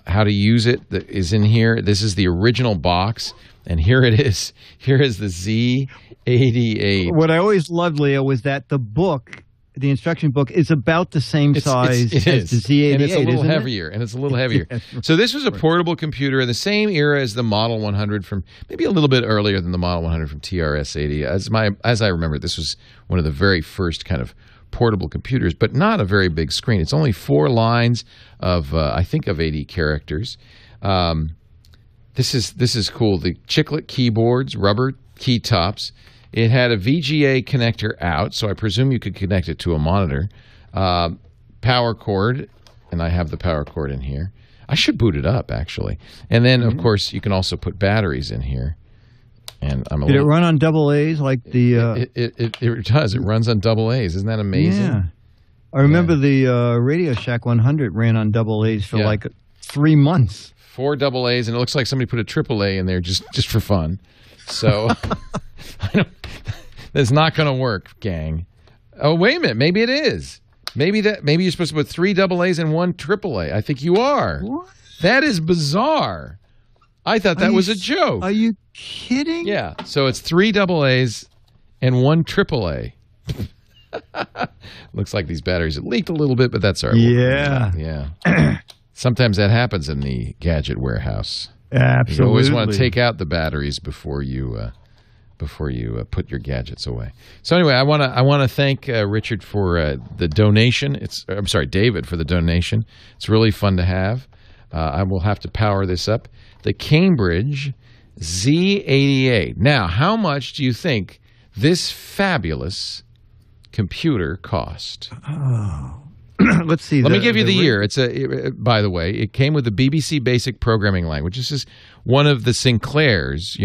how to use it is in here. This is the original box, and here it is. Here is the Z88. What I always loved, Leo, was that the instruction book, is about the same size as the Z88. And it's a little heavier. So this was a portable computer in the same era as the Model 100 from, maybe a little bit earlier than the Model 100 from TRS-80. As I remember, this was one of the very first kind of portable computers, but not a very big screen. It's only 4 lines of, I think, of 80 characters. This is cool. The chiclet keyboards, rubber key tops. It had a VGA connector out, so I presume you could connect it to a monitor. Power cord, and I have the power cord in here. I should boot it up, actually. And then, of course, you can also put batteries in here. And Did it run on AA's like the... It does. It runs on AA's. Isn't that amazing? Yeah. I remember the Radio Shack 100 ran on AA's for like 3 months. 4 AA's, and it looks like somebody put a AAA in there just for fun. So... That's not going to work, gang. Oh, wait a minute. Maybe it is. Maybe you're supposed to put 3 AA's and 1 AAA. I think you are. What? That is bizarre. I thought that was a joke. Are you kidding? Yeah. So it's 3 AA's and 1 AAA. Looks like these batteries have leaked a little bit, but that's all right. Yeah. Yeah. Sometimes that happens in the Gadget warehouse. Absolutely. You always want to take out the batteries before you put your gadgets away. So anyway, I want to thank Richard for the donation. David for the donation. It's really fun to have. I will have to power this up. The Cambridge Z88. Now, how much do you think this fabulous computer cost? Oh. Let's see. Let me give you the year. By the way, it came with the BBC Basic Programming Language. This is one of the Sinclairs,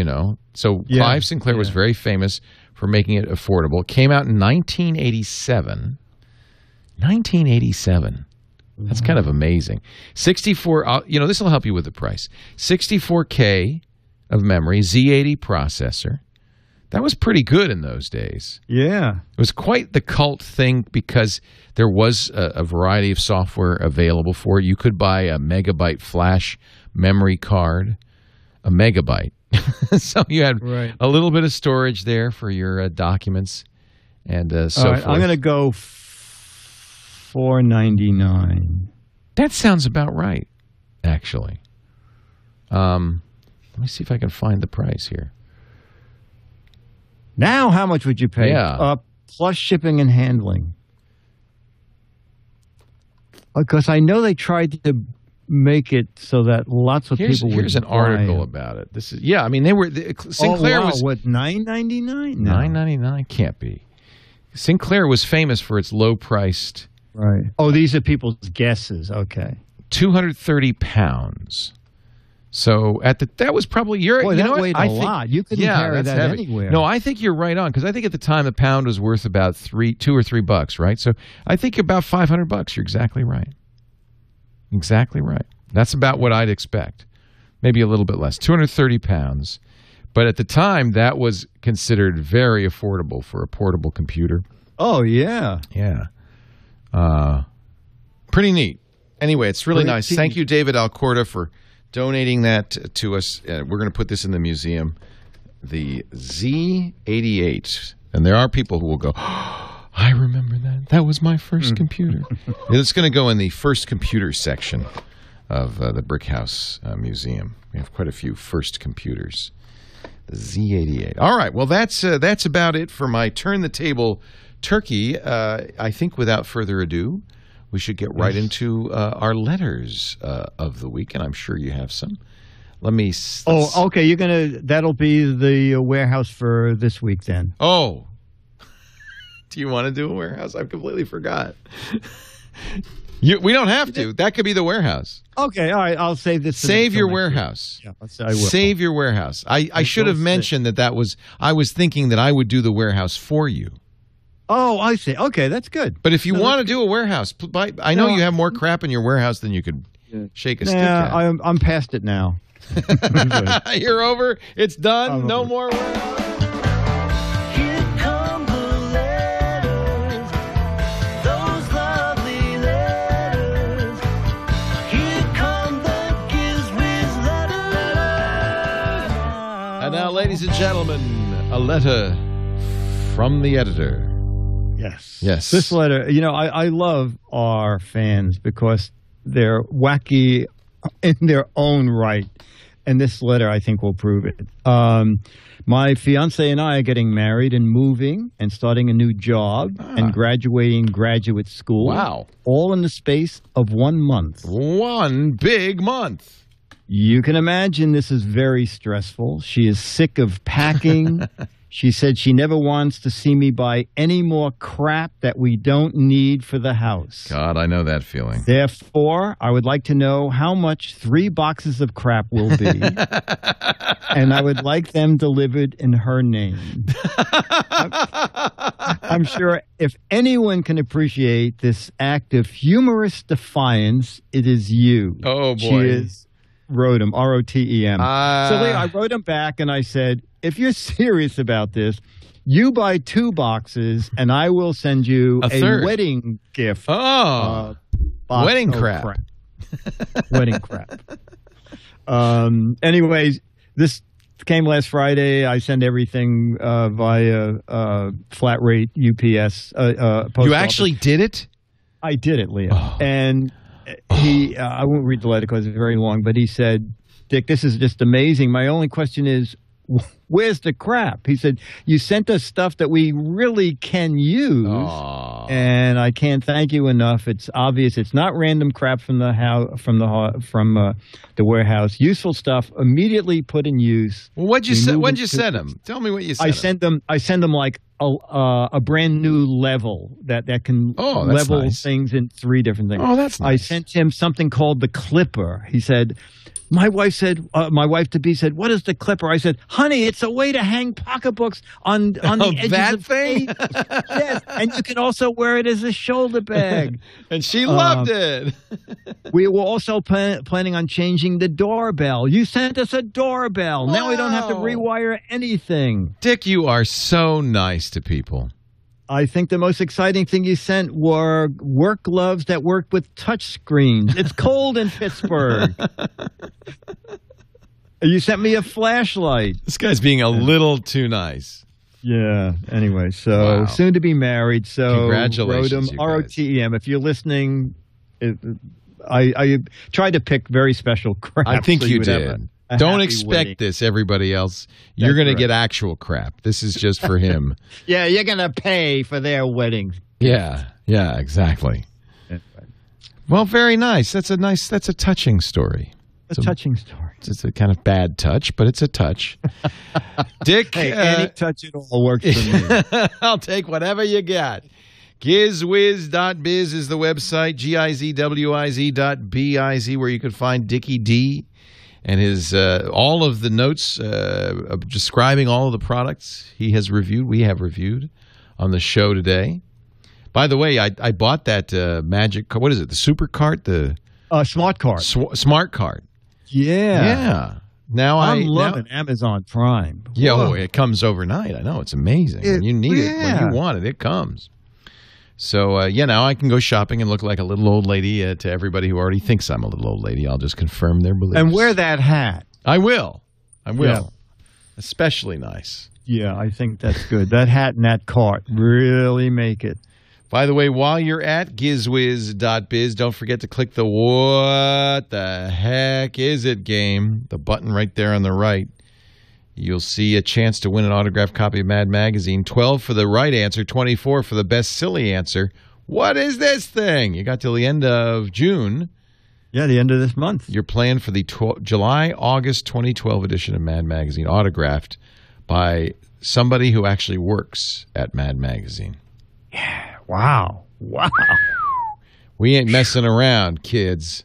So Clive Sinclair was very famous for making it affordable. It came out in 1987. 1987. That's kind of amazing. 64, this will help you with the price. 64K of memory, Z80 processor. That was pretty good in those days. Yeah. It was quite the cult thing because there was a variety of software available for it. You could buy a megabyte flash memory card, a megabyte. So you had a little bit of storage there for your documents and so forth. I'm going to go $499. That sounds about right, actually. Let me see if I can find the price here. Now, how much would you pay? Yeah. Plus shipping and handling. Because I know they tried to make it so that lots of people would Here's an article about it. This is Sinclair was what, $9.99? No. $9.99 can't be. Sinclair was famous for its low-priced. Right. Oh, these are people's guesses. Okay. 230 pounds. So that was probably Boy, you that know what? weighed a lot. You couldn't carry that's that heavy. anywhere. No, I think you're right on because I think at the time the pound was worth about $2 or $3, right? So I think about $500. You're exactly right. Exactly right. That's about what I'd expect. Maybe a little bit less. 230 pounds. But at the time, that was considered very affordable for a portable computer. Oh, yeah. Yeah. Pretty neat. Anyway, it's really nice. Thank you, David Alcorta, for donating that to us. We're going to put this in the museum. The Z88. And there are people who will go, oh, I remember that. That was my first computer. It's going to go in the first computer section of the Brick House Museum. We have quite a few first computers. The Z88. All right. Well, that's about it for my Turn the Table Turkey. I think without further ado, we should get right into our letters of the week, and I'm sure you have some. Okay. That'll be the warehouse for this week then. Oh. Do you want to do a warehouse? I completely forgot. We don't have to. That could be the warehouse. Okay, all right. I'll save this. Save your warehouse. Yeah, I will. Save your warehouse. I should have mentioned that was. I was thinking that I would do the warehouse for you. Oh, I see. Okay, that's good. But if you want to do a warehouse, I know you have more crap in your warehouse than you could shake a stick at. I'm past it now. You're over. It's done. No more warehouse. And now, ladies and gentlemen, a letter from the editor. Yes. Yes. This letter, I love our fans because they're wacky in their own right. And this letter, I think, will prove it. My fiance and I are getting married and moving and starting a new job and graduating graduate school. Wow. All in the space of 1 month. 1 big month. You can imagine this is very stressful. She is sick of packing. She said she never wants to see me buy any more crap that we don't need for the house. God, I know that feeling. Therefore, I would like to know how much 3 boxes of crap will be. And I would like them delivered in her name. I'm sure if anyone can appreciate this act of humorous defiance, it is you. Oh, boy. She is Rotem, R-O-T-E-M. So Leo, I wrote him back and I said, if you're serious about this, you buy 2 boxes and I will send you a wedding gift. Oh, wedding crap. Wedding crap. Anyways, this came last Friday. I send everything via flat rate UPS. Post you actually did it? I did it, Leo. Oh. And he, I won't read the letter because it's very long, but he said, Dick, this is just amazing. My only question is, where's the crap? He said, you sent us stuff that we really can use. Aww. And I can't thank you enough. It's obvious. It's not random crap from the warehouse. Useful stuff immediately put in use. Well, what'd you send him? Tell me what you sent. I send them like a brand new level that can level things in 3 different things. Oh, that's nice. I sent him something called the Clipper. He said, my wife to be said, what is the Clipper? I said, honey, it's a way to hang pocketbooks on the edges that of thing. Yes, and you can also wear it as a shoulder bag. And she loved it. We were also planning on changing the doorbell. You sent us a doorbell. Wow. Now we don't have to rewire anything. Dick, you are so nice to people. I think the most exciting thing you sent were work gloves that worked with touch screens. It's cold in Pittsburgh. You sent me a flashlight. This guy's being a little too nice. Yeah. Anyway, so soon to be married. So congratulations, Rotem, R-O-T-E-M. If you're listening, I tried to pick very special crap. I think so you did. Don't expect this, everybody else. You're going to get actual crap. This is just for him. Yeah, you're going to pay for their wedding. Yeah, exactly. Well, very nice. That's a touching story. It's a touching story. It's a kind of bad touch, but it's a touch. Dick. Hey, any touch at all works for me. I'll take whatever you got. GizWiz.Biz is the website, GizWiz.Biz, where you can find Dickie D And his all of the notes describing all of the products he has reviewed, we have reviewed on the show today. By the way, I bought that magic. What is it? The super cart? The smart cart. Smart cart. Yeah. Now I'm loving Amazon Prime. Yeah, it comes overnight. I know, it's amazing. When you need it, when you want it, it comes. So, now I can go shopping and look like a little old lady to everybody who already thinks I'm a little old lady. I'll just confirm their beliefs. And wear that hat. I will. Yeah. Especially nice. Yeah, I think that's good. That hat and that cart really make it. By the way, while you're at GizWiz.Biz, don't forget to click the What the Heck Is It game, the button right there on the right. You'll see a chance to win an autographed copy of Mad Magazine. 12 for the right answer, 24 for the best silly answer. What is this thing? You got till the end of June. Yeah, the end of this month. You're playing for the July-August 2012 edition of Mad Magazine, autographed by somebody who actually works at Mad Magazine. Yeah. Wow. We ain't messing around, kids.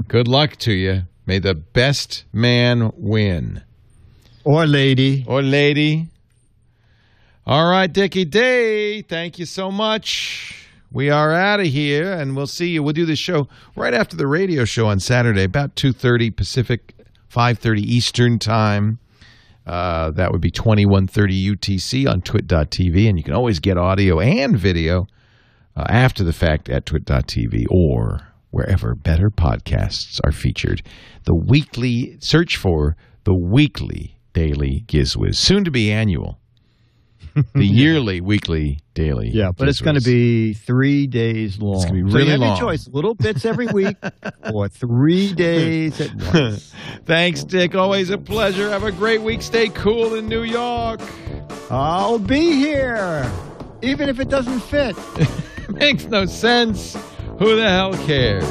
Good luck to you. May the best man win. Or lady. All right, Dickie D, thank you so much. We are out of here, and we'll see you. We'll do this show right after the radio show on Saturday, about 2:30 Pacific, 5:30 Eastern Time. That would be 21:30 UTC on TWiT.tv, and you can always get audio and video after the fact at TWiT.tv or wherever better podcasts are featured. Search for the weekly daily GizWiz, soon to be annual. The yearly, weekly, daily. Yeah, but it's going to be 3 days long. It's going to be really long. So you have your choice, little bits every week or 3 days at once. Thanks, Dick. Always a pleasure. Have a great week. Stay cool in New York. I'll be here, even if it doesn't fit. Makes no sense. Who the hell cares?